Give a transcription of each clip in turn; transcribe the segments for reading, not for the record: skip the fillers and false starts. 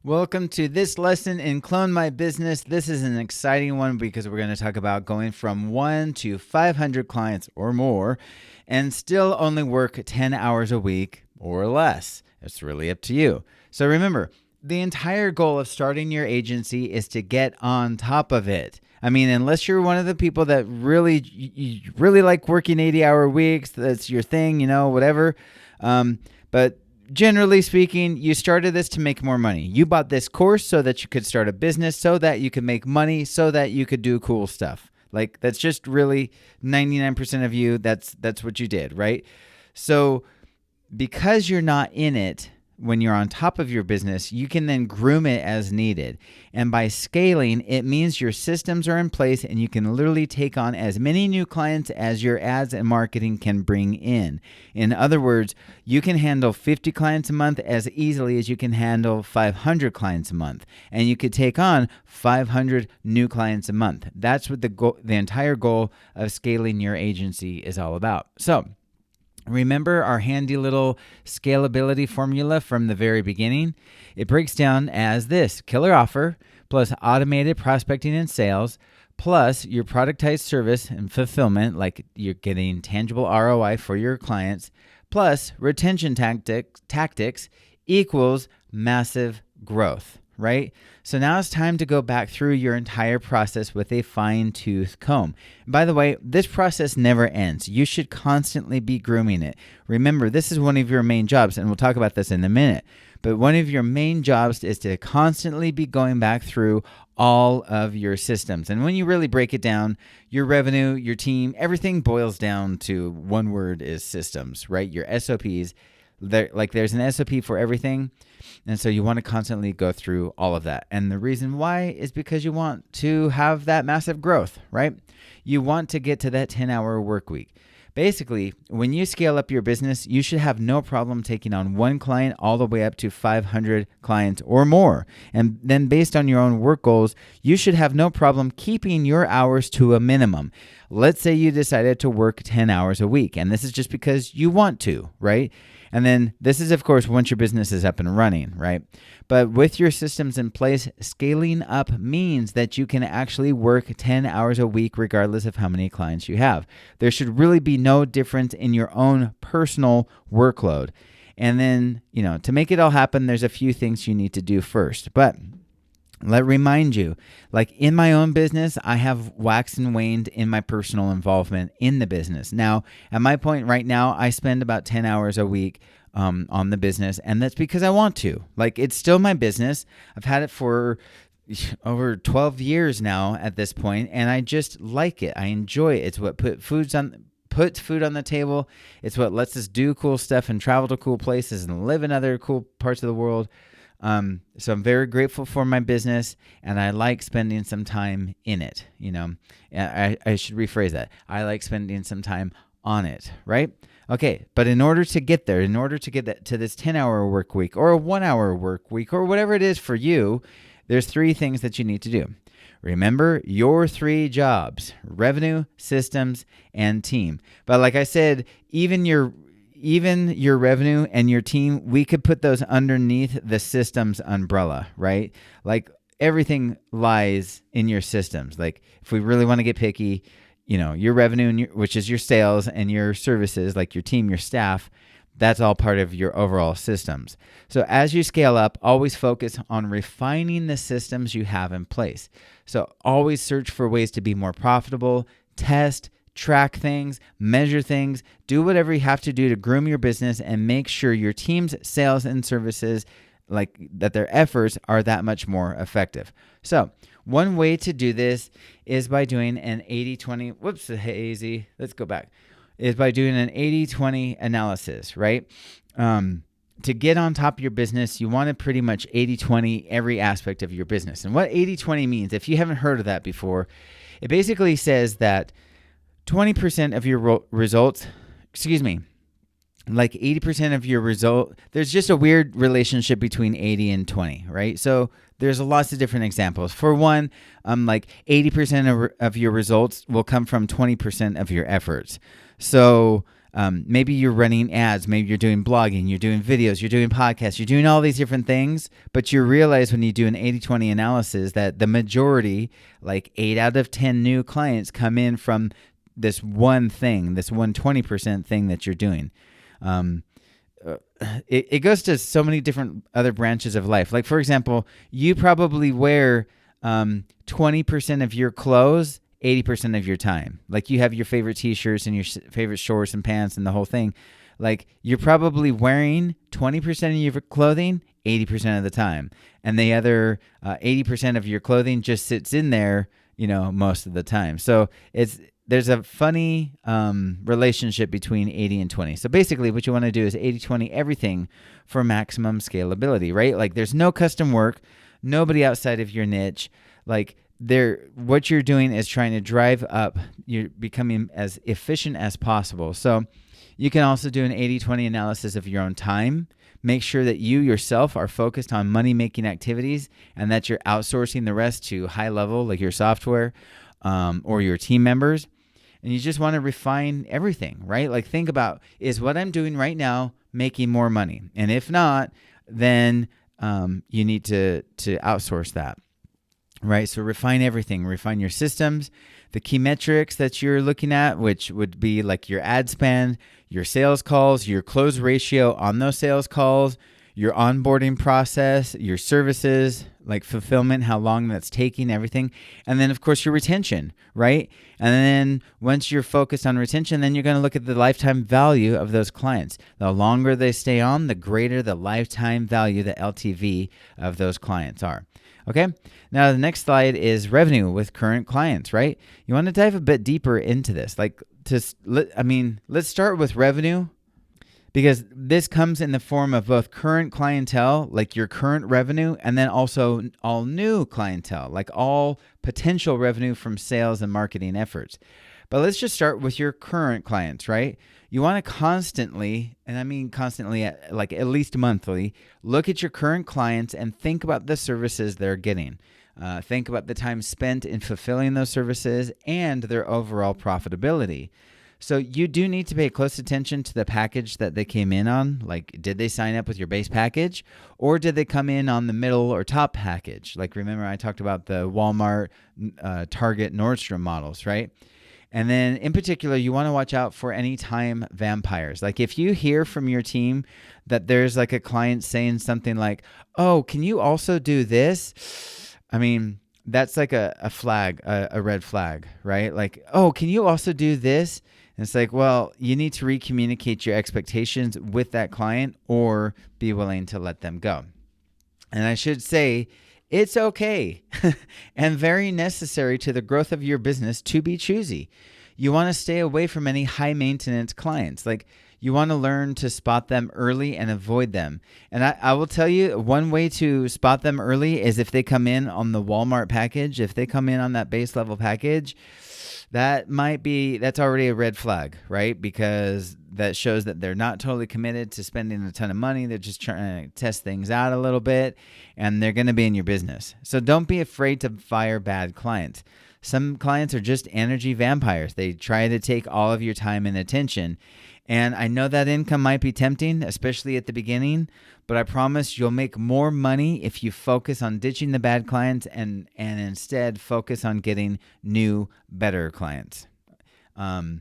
Welcome to this lesson in Clone My Business. This is an exciting one because we're going to talk about going from 1 to 500 clients or more and still only work 10 hours a week or less. It's really up to you. So remember, the entire goal of starting your agency is to get on top of it. I mean, unless you're one of the people that you really like working 80-hour weeks, that's your thing, whatever. But generally speaking, you started this to make more money. You bought this course so that you could start a business, so that you could make money, so that you could do cool stuff. Like, that's just really 99% of you. That's what you did, right? So because you're not in it when you're on top of your business, you can then groom it as needed. And by scaling, it means your systems are in place and you can literally take on as many new clients as your ads and marketing can bring in. In other words, you can handle 50 clients a month as easily as you can handle 500 clients a month. And you could take on 500 new clients a month. That's what the entire goal of scaling your agency is all about. So, remember our handy little scalability formula from the very beginning? It breaks down as this: killer offer plus automated prospecting and sales plus your productized service and fulfillment, like you're getting tangible ROI for your clients, plus retention tactics equals massive growth, right? So now it's time to go back through your entire process with a fine-tooth comb. By the way, this process never ends. You should constantly be grooming it. Remember, this is one of your main jobs, and we'll talk about this in a minute. But one of your main jobs is to constantly be going back through all of your systems. And when you really break it down, your revenue, your team, everything boils down to one word: is systems, right? Your SOPs. There's an SOP for everything. And so you want to constantly go through all of that. And the reason why is because you want to have that massive growth, right? You want to get to that 10-hour work week. Basically, when you scale up your business, you should have no problem taking on one client all the way up to 500 clients or more. And then based on your own work goals, you should have no problem keeping your hours to a minimum. Let's say you decided to work 10 hours a week, and this is just because you want to, right? And then this is, of course, once your business is up and running, right? But with your systems in place, scaling up means that you can actually work 10 hours a week regardless of how many clients you have. There should really be no difference in your own personal workload. And then, to make it all happen, there's a few things you need to do first. But let me remind you, like in my own business, I have waxed and waned in my personal involvement in the business. Now, at my point right now, I spend about 10 hours a week on the business, and that's because I want to. Like, it's still my business. I've had it for over 12 years now at this point, and I just like it. I enjoy it. It's what puts food on the table. It's what lets us do cool stuff and travel to cool places and live in other cool parts of the world. So I'm very grateful for my business, and I like spending some time in it. I should rephrase that. I like spending some time on it, right? Okay, but in order to get there, to this 10-hour work week or a 1-hour work week or whatever it is for you, there's 3 things that you need to do. Remember your 3 jobs: revenue, systems, and team. But like I said, even your revenue and your team, we could put those underneath the systems umbrella, right? Like, everything lies in your systems. Like, if we really want to get picky, your revenue, and which is your sales, and your services, like your team, your staff, that's all part of your overall systems. So as you scale up, always focus on refining the systems you have in place. So always search for ways to be more profitable, test, track things, measure things, do whatever you have to do to groom your business and make sure your team's sales and services, that their efforts are that much more effective. So one way to do this is by doing an 80-20, let's go back, is by doing an 80-20 analysis, right? To get on top of your business, you want to pretty much 80-20 every aspect of your business. And what 80-20 means, if you haven't heard of that before, it basically says that 20% of your results, like 80% of your result, there's just a weird relationship between 80 and 20, right? So there's lots of different examples. For one, like 80% of your results will come from 20% of your efforts. So Maybe you're running ads, maybe you're doing blogging, you're doing videos, you're doing podcasts, you're doing all these different things, but you realize when you do an 80-20 analysis that the majority, like 8 out of 10 new clients, come in from this one thing, this 20% thing that you're doing. It goes to so many different other branches of life. Like, for example, you probably wear 20% of your clothes 80% of your time. Like, you have your favorite t-shirts and your favorite shorts and pants and the whole thing. Like, you're probably wearing 20% of your clothing 80% of the time. And the other 80% of your clothing just sits in there, most of the time. So there's a funny relationship between 80 and 20. So basically what you want to do is 80-20 everything for maximum scalability, right? Like, there's no custom work, nobody outside of your niche. Like, what you're doing is trying to drive up, you're becoming as efficient as possible. So you can also do an 80-20 analysis of your own time. Make sure that you yourself are focused on money-making activities and that you're outsourcing the rest to HighLevel, like your software or your team members. And you just want to refine everything, right? Like, think about, is what I'm doing right now making more money? And if not, then you need to outsource that. Right, so refine everything. Refine your systems, the key metrics that you're looking at, which would be like your ad spend, your sales calls, your close ratio on those sales calls, your onboarding process, your services, like fulfillment, how long that's taking, everything. And then, of course, your retention, right? And then once you're focused on retention, then you're going to look at the lifetime value of those clients. The longer they stay on, the greater the lifetime value, the LTV of those clients are. Okay, now the next slide is revenue with current clients, right? You want to dive a bit deeper into this. Let's start with revenue, because this comes in the form of both current clientele, like your current revenue, and then also all new clientele, like all potential revenue from sales and marketing efforts. But let's just start with your current clients, right? You want to constantly, and I mean constantly, like at least monthly, look at your current clients and think about the services they're getting. Think about the time spent in fulfilling those services and their overall profitability. So you do need to pay close attention to the package that they came in on. Like, did they sign up with your base package, or did they come in on the middle or top package? Like, remember I talked about the Walmart, Target, Nordstrom models, right? And then in particular, you want to watch out for any time vampires. Like, if you hear from your team that there's like a client saying something like, oh, can you also do this? I mean, that's like a flag, a red flag, right? Like, oh, can you also do this? And it's like, well, you need to recommunicate your expectations with that client or be willing to let them go. And I should say, it's okay and very necessary to the growth of your business to be choosy. You want to stay away from any high maintenance clients. Like, you want to learn to spot them early and avoid them. And I will tell you, one way to spot them early is if they come in on the Walmart package. If they come in on that base level package, that's already a red flag, right? Because that shows that they're not totally committed to spending a ton of money. They're just trying to test things out a little bit, and they're going to be in your business. So don't be afraid to fire bad clients. Some clients are just energy vampires. They try to take all of your time and attention. And I know that income might be tempting, especially at the beginning, but I promise you'll make more money if you focus on ditching the bad clients and instead focus on getting new, better clients. I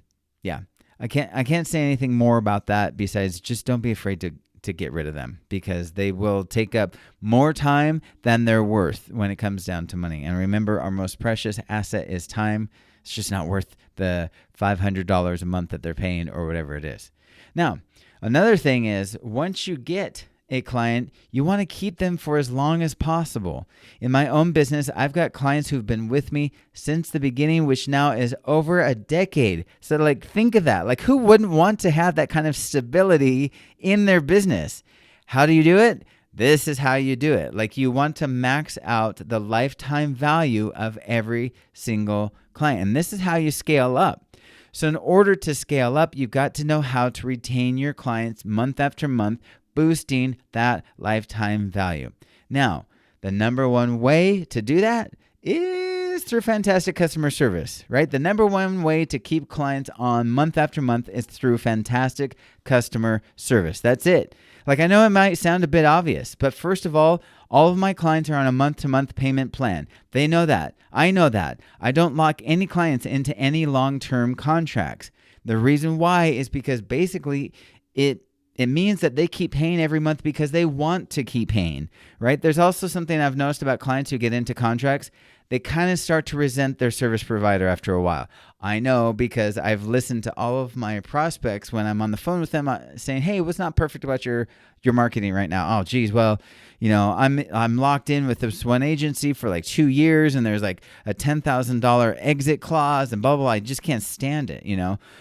can't say anything more about that besides just don't be afraid to get rid of them, because they will take up more time than they're worth when it comes down to money. And remember, our most precious asset is time. It's just not worth the $500 a month that they're paying or whatever it is. Now, another thing is, once you get a client, you want to keep them for as long as possible. In my own business, I've got clients who've been with me since the beginning, which now is over a decade. So like, think of that. Like, who wouldn't want to have that kind of stability in their business? How do you do it? This is how you do it. Like, you want to max out the lifetime value of every single client. And this is how you scale up. So in order to scale up, you've got to know how to retain your clients month after month, boosting that lifetime value. Now, the number one way to do that is it's through fantastic customer service, right? The number one way to keep clients on month after month is through fantastic customer service. That's it. Like, I know it might sound a bit obvious, but first of all of my clients are on a month-to-month payment plan. They know that. I know that. I don't lock any clients into any long-term contracts. The reason why is because basically it means that they keep paying every month because they want to keep paying, right? There's also something I've noticed about clients who get into contracts. They kind of start to resent their service provider after a while. I know because I've listened to all of my prospects when I'm on the phone with them saying, hey, what's not perfect about your marketing right now? Oh, geez, well, I'm locked in with this one agency for like 2 years and there's like a $10,000 exit clause and blah, blah, blah. I just can't stand it,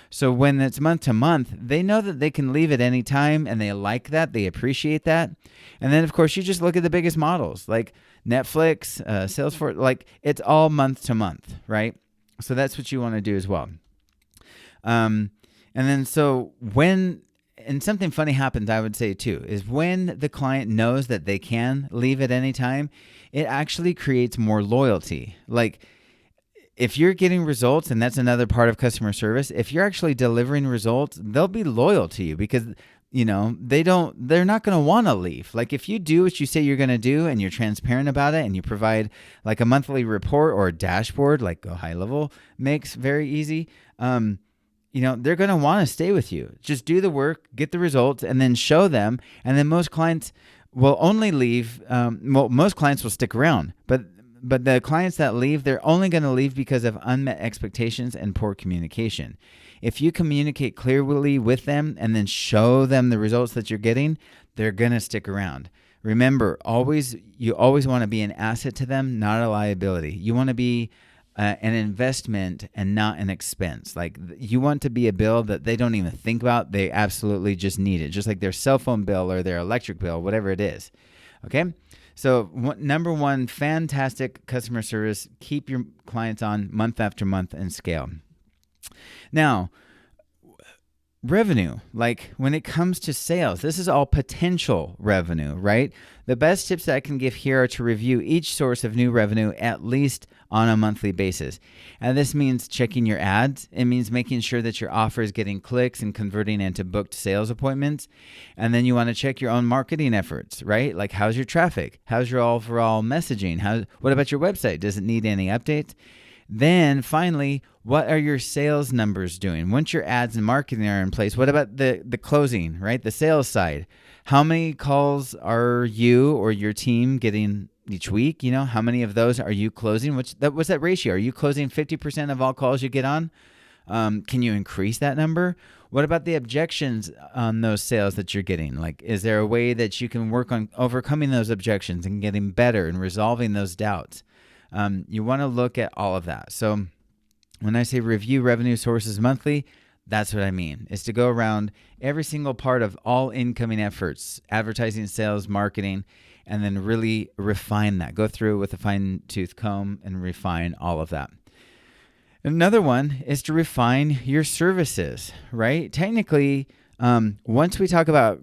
So when it's month to month, they know that they can leave at any time and they like that. They appreciate that. And then, of course, you just look at the biggest models like Netflix, Salesforce, like it's all month to month, right? So that's what you want to do as well. And then and something funny happens, I would say too, is when the client knows that they can leave at any time, it actually creates more loyalty. Like if you're getting results, and that's another part of customer service, if you're actually delivering results, they'll be loyal to you because they're not going to want to leave. Like if you do what you say you're going to do and you're transparent about it and you provide like a monthly report or a dashboard, like HighLevel makes very easy, they're going to want to stay with you. Just do the work, get the results, and then show them. And then most clients will only leave. Most clients will stick around, but the clients that leave, they're only going to leave because of unmet expectations and poor communication. If you communicate clearly with them and then show them the results that you're getting, they're going to stick around. Remember, you always want to be an asset to them, not a liability. You want to be an investment and not an expense. Like you want to be a bill that they don't even think about. They absolutely just need it, just like their cell phone bill or their electric bill, whatever it is. Okay? So number one, fantastic customer service. Keep your clients on month after month and scale. Now, revenue, like when it comes to sales, this is all potential revenue, right? The best tips that I can give here are to review each source of new revenue at least on a monthly basis. And this means checking your ads. It means making sure that your offer is getting clicks and converting into booked sales appointments. And then you want to check your own marketing efforts, right? Like how's your traffic? How's your overall messaging? What about your website? Does it need any updates? Then finally, what are your sales numbers doing? Once your ads and marketing are in place, what about the closing, right? The sales side. How many calls are you or your team getting each week? How many of those are you closing? What's that ratio? Are you closing 50% of all calls you get on? Can you increase that number? What about the objections on those sales that you're getting? Like, is there a way that you can work on overcoming those objections and getting better and resolving those doubts? You want to look at all of that. So when I say review revenue sources monthly, that's what I mean, is to go around every single part of all incoming efforts, advertising, sales, marketing, and then really refine that. Go through with a fine-tooth comb and refine all of that. Another one is to refine your services, right? Technically, once we talk about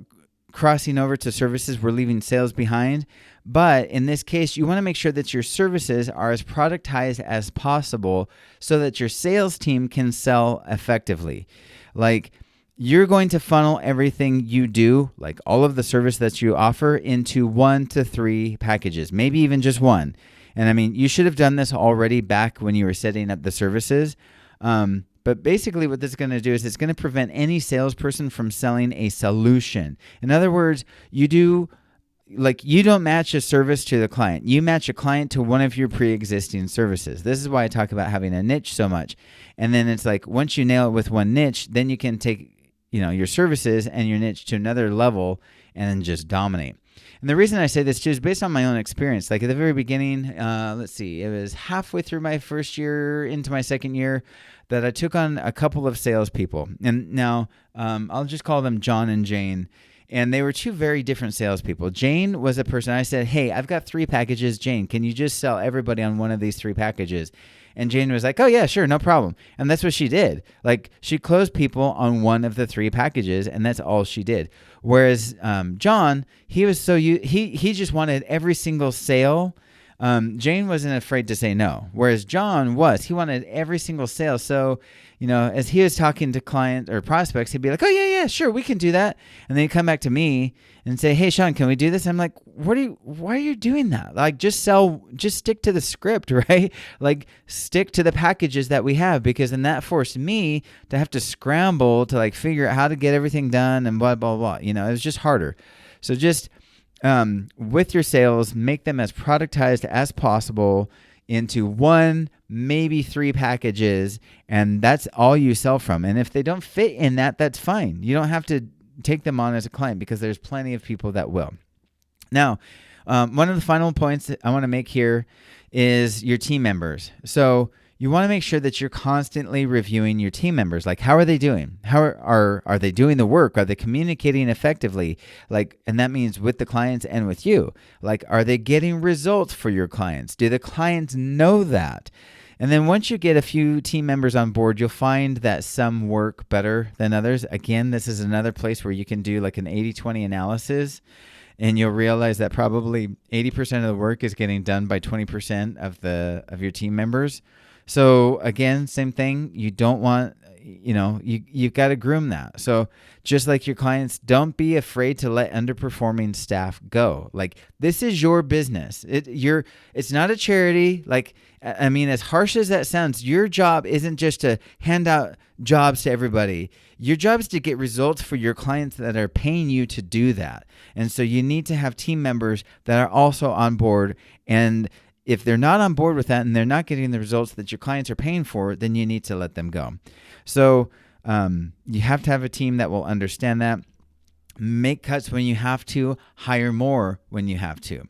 crossing over to services, we're leaving sales behind. But in this case, you want to make sure that your services are as productized as possible so that your sales team can sell effectively. Like you're going to funnel everything you do, like all of the service that you offer, into 1 to 3 packages, maybe even just one. And I mean, you should have done this already back when you were setting up the services. But basically what this is going to do is it's going to prevent any salesperson from selling a solution. In other words, you don't match a service to the client. You match a client to one of your pre-existing services. This is why I talk about having a niche so much. And then it's like once you nail it with one niche, then you can take your services and your niche to another level and then just dominate. And the reason I say this too is based on my own experience. Like at the very beginning, it was halfway through my first year into my second year that I took on a couple of salespeople. And now I'll just call them John and Jane. And they were two very different salespeople. Jane was a person, I said, hey, I've got 3 packages. Jane, can you just sell everybody on one of these 3 packages? And Jane was like, oh yeah, sure, no problem. And that's what she did. Like she closed people on one of the 3 packages and that's all she did. Whereas John, he was he just wanted every single sale Jane wasn't afraid to say no, whereas John was. He wanted every single sale. So, as he was talking to clients or prospects, he'd be like, "Oh yeah, sure, we can do that." And then he'd come back to me and say, "Hey, Sean, can we do this?" I'm like, why are you doing that? Like, just stick to the script, right? Like, stick to the packages that we have, because then that forced me to have to scramble to like figure out how to get everything done and blah, blah, blah. It was just harder. So just with your sales, make them as productized as possible into 1, maybe 3 packages, and that's all you sell from. And if they don't fit in that, that's fine. You don't have to take them on as a client, because there's plenty of people that will. Now, one of the final points that I want to make here is your team members. So you want to make sure that you're constantly reviewing your team members. Like, how are they doing? How are they doing the work? Are they communicating effectively? And that means with the clients and with you. Like, are they getting results for your clients? Do the clients know that? And then once you get a few team members on board, you'll find that some work better than others. Again, this is another place where you can do like an 80-20 analysis. And you'll realize that probably 80% of the work is getting done by 20% of your team members. So again, same thing. You don't want, you've got to groom that. So just like your clients, don't be afraid to let underperforming staff go. Like, this is your business. It's not a charity. Like, I mean, as harsh as that sounds, your job isn't just to hand out jobs to everybody. Your job is to get results for your clients that are paying you to do that. And so you need to have team members that are also on board. And if they're not on board with that and they're not getting the results that your clients are paying for, then you need to let them go. So you have to have a team that will understand that. Make cuts when you have to, hire more when you have to.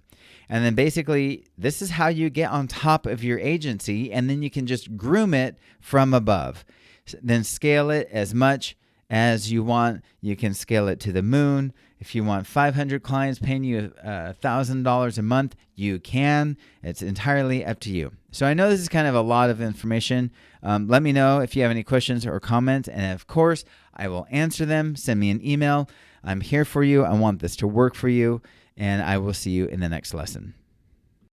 And then basically, this is how you get on top of your agency, and then you can just groom it from above. Then scale it as much as you want. You can scale it to the moon. If you want 500 clients paying you $1,000 a month, you can. It's entirely up to you. So I know this is kind of a lot of information. Let me know if you have any questions or comments. And of course, I will answer them. Send me an email. I'm here for you. I want this to work for you. And I will see you in the next lesson.